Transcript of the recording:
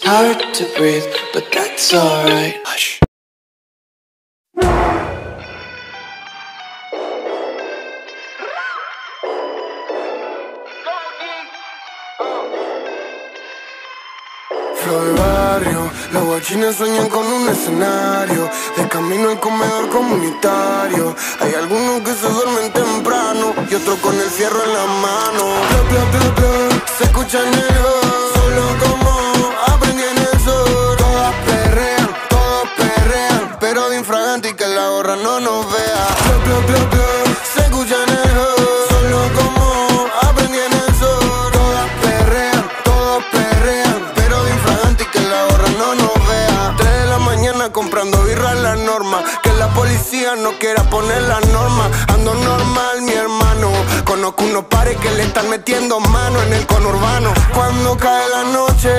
Hard to breathe, but that's alright. Hush. Flow de barrio, los guachines sueñan con un escenario. De camino al comedor comunitario. Hay algunos que se duermen temprano y otros con el fierro en la mano. Bla, bla, bla, bla. Se escucha en el hood, solo como aprendí en el sur. Todos perrean, pero de infragante y que la gorra no nos vea. Bla, bla, bla, bla. Se escucha en el hood, solo como aprendí en el sur. Todos perrean, pero de infragante y que la gorra no nos vea. 3 de la mañana comprando birra la norma. Que la policía no quiera poner la norma. Ando normal, mi hermano. Conozco unos pares que le están metiendo mano en el conurbano. Cuando cae la noche